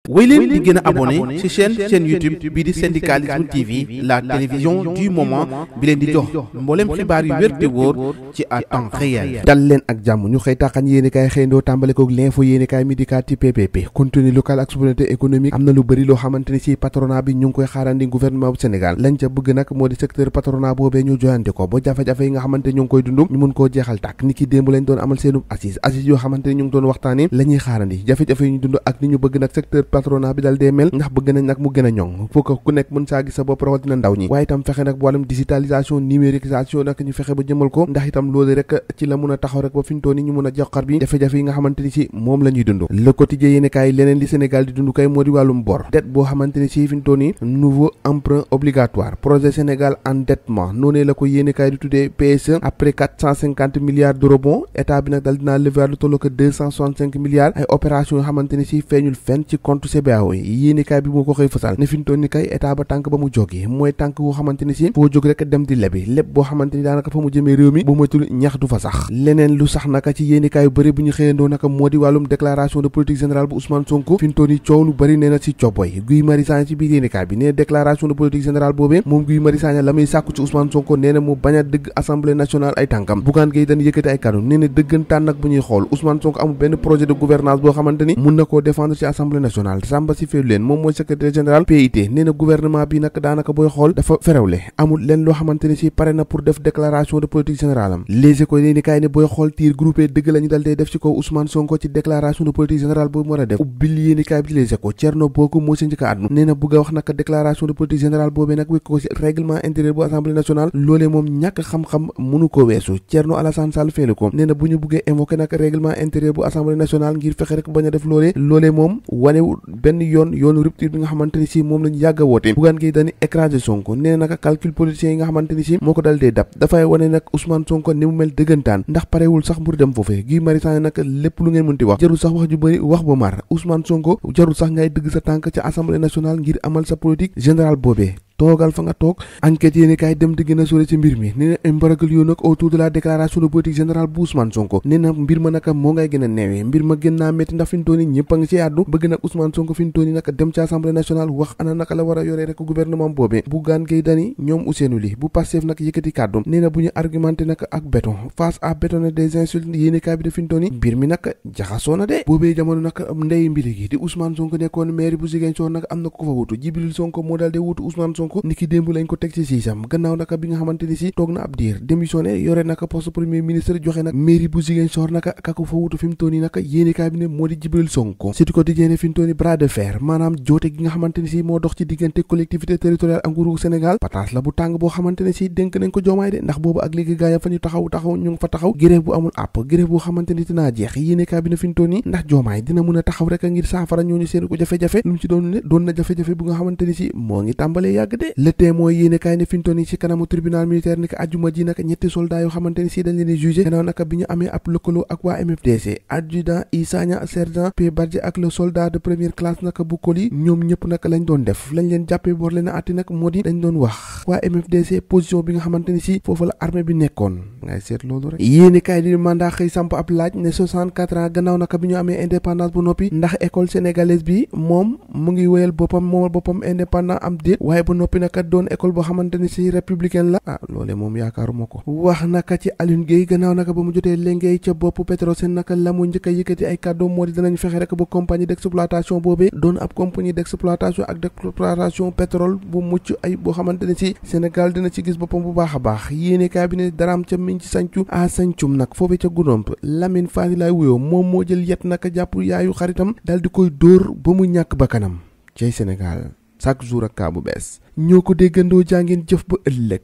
wéy leen di gën a abonné ci chaîne YouTube bii di syndicalisme TV la télévision du moment bi leen di jox mboolem xibaar yu wér te wóor ci à temps réel. dal leen ak jàmm ñu xëy taxañ yéenekaay xëyndoo tàmbale koog l'info yéenekaay mi dikkaat ci PPP contenu local ak souveraineté économique. am na lu bëri loo xamante ni ci patronat bi ñu ngi koy xaarandi gouvernement bu Sénégal lañ ca bëgg nag moo di secteur patronat boobee ñu joyante ko ba jafe-jafe yi nga xamante ñu ngi koy dund ñu mun koo jeexal tàkk ni ki démb lañ doon amal seenu assise yoo xamante ni ñu ngi doon waxtaane la ñuy xaarandi jafe-jafe yi ñu dund ak ni ñu bëgg nag secteur patronat bi dal dee mel ndax bëgg nañ nag mu gën a ñoŋ foo ko ku nekk mën saa gis sa bopp rawatina ndaw ñi waaye itam fexe nag wàllum digitalisation numérisation nag ñu fexe ba jëmal ko ndax itam loolu rek ci la mun a taxaw rek ba fintoon ni ñu mun a joxar bi jafe-jafe yi nga xamante ni si moom la ñuy dund le quotidien yéene kaay leneen li Sénégal di dund kay moo di wàllum bor dette boo xamante ni si fintoon ni nouveau emprunt obligatoire projet Sénégal endettement noonee la ko yéene kaay di tuddee PSE après 450 milliards de rebond état bi nag dal dinaa lever lu tolloo ko 265 milliards ay opération yoo xamante ni si feeñul fenn ci compte CBAO yi yéenekaay bi moo ko xëy fasal ne fi mu toll ni kay état ba tànk ba mu jógee mooy tànk boo xamante ni si foo jóg rek dem di lebi lépp boo xamante ni daanaka fa mu jëmee réew mi bu moytul ñax du fa sax leneen lu sax naka ci yéenekaay yu bëri bu ñu xëyandoo naka moo di wàllum déclaration de politique générale bu Ousmane Sonko fi mu toll ni coow lu bëri nee na si cobboy Guy Marius Sagna ci biir yéenekaay bi nee déclaration de politique générale boobee moom Guy Marius Sagna la muy sàkku ci Ousmane Sonko nee na mu bañ a dëgg assemblée nationale ay tànkam Bougane Gueye dañ yëkkati ay kàddu nee na dëggantaan nag bu ñuy xool Ousmane Sonko amul benn projet de gouvernance boo xamante ni mun na koo défendre ci assemblée nationale Samba si féelu leen moom mooy secrétaire général PIT nee na gouvernement bi nag daanaka booy xool dafa ferewle amul leen loo xamante ni si pare na pour def déclaration de politique générale am Les Échos ni kaay ne booy xool tir groupé dëgg la ñu dal dee def ci kaw Ousmane Sonko ci déclaration de politique générale boobu mu war a def ubbil yéeni kaay bi di Les Échos Thierno Bocoum moo si njëkk a àddu nee na bëgg a wax nag déclaration de politique générale boobee nag wékk ko ci règlement intérieur bu assemblée nationale loolee moom ñàkk xam-xam mënu ko weesu Thierno Alassane Sall feelu ko nee na bu ñu buggee invoqué nag règlement intérieur bu assemblée nationale ngir fexe rek bañ a def loolee moom wanewu benn yoonu rupture bi nga xamante ni si moom lañu yàgg a woote Bougane Gueye Dany écrasé Sonko nee na naka calcul politicien yi nga xamante ni si moo ko dal dee dab dafay wane nag Ousmane Sonko ni mu mel dëggantaan ndax parewul sax mbur dem foofee Guy Marius Sagna nag lépp lu ngeen mënti wax jarul sax wax ju bëri wax ba mar Ousmane Sonko jarul sax ngay dëgg sa tànk ca assemblée nationale ngir amal sa politique générale boobee toogal fa nga toog enquête yéeni kaay dem di gën a sore ci mbir mi nee na imbaragal yoo nag autour de la déclaration de politique générale bu Ousmane Sonko nee na mbir ma naka moo ngay gën a neewee mbir ma gën naa métti ndax fi mu toll nii ñëpp a ngi ci àddu bëgg nag Ousmane Sonko fi mu toll nii naka dem ci assemblée nationale wax ana naka la war a yoree rek gouvernement boobee Bougane Gueye Dany ñoom Ousseynou Ly bu Pastef nag yëkkati kàddum nee na bu ñu argumenté nag ak béton face à béton des insultes yéeni kaay bi de fi mu toll nii mbir mi nag jaxasoo na de boobee jamono nag ndey mbiri gi di Ousmane Sonko nekkoon maire bu Ziguinchor nag am na ko fa wutu Djibril Sonko moo daal de wutu Ousmane Sonko niki démb lañ ko teg ci siisam gannaaw naka bi nga xamante ni si toog na ab diir démissionné yore naka poste premier ministre joxe nag mairie bu Ziguinchor naka kako fa wutu fi mu toll nii naka yéenekaay bi ne moo di Djibril Sonko surtout quotidien fi mu toll nii bras de fer maanaam joote gi nga xamante ni si moo dox ci diggante collectivité territoriale ak nguuru Sénégal pataas la bu tàng boo xamante ne si dénk nañ ko joomaay de ndax boobu ak léegi gaaya fa ñu taxaw ñu ngi fa taxaw grève bu amul àpp grève boo xamante ni dinaa jeex yéenekaay bi ne fi mu toll nii ndax joomaay dina mën a taxaw rek ngir saafara ñooñu seen ko jafe-jafe lu mu ci doon ne doon na jafe-jafe bu nga xamante ni si moo ngi tàmbalee yàgg de le témoin yéene kaay ne fintoon yi ci kanamu tribunal militaire ni ko ajjuma ji nag ñetti soldats yoo xamante ni si dañ leen di jugé gannaaw naka bi ñu amee ab lëkkaloo ak waa MFDC adjudant Isagna sergent P Badji ak le soldat de première classe naka bu Koli ñoom ñëpp nag lañ doon def lañ leen jàppee boor leen a atti nag moo di dañ doon wax waa MFDC position bi nga xamante ni si foofu la armée bi nekkoon ngay seet loolu rek yéene kaay di mandat xëy samp ab laaj ne 64 ans gannaaw naka bi ñu amee indépendance bu noppi ndax école sénégalaise bi moom mu ngi wéyal boppam moomal boppam indépendant am déet waaye ba noppi naka doon école boo xamante ni si républicaine la loolee moom yaakaaruma ko wax naka ci Alioune Gueye gannaaw naka ba mu jotee léngéey ca bopp Petrosen naka la mu njëkk a yëkkati ay kàddoom moo di danañ fexe rek ba compagnie d'exploitation boobee doon ab compagnie d'exploitation ak d'exploitation pétrole bu mucc ay boo xamante ne si Sénégal dina ci gis boppam bu baax a baax yéene kaay bi ne daraam ca miñ ci sancu a sancum nag foofee ca Goudomp Lamine Fati lay wuyoo moom moo jël yet naka jàpp yaayu xaritam daal di koy dóor ba mu ñàkk bakkanam cay Sénégal chaque jour ak kaa bu bees ñoo ko déggandoo jàngeen jëf ba ëllëg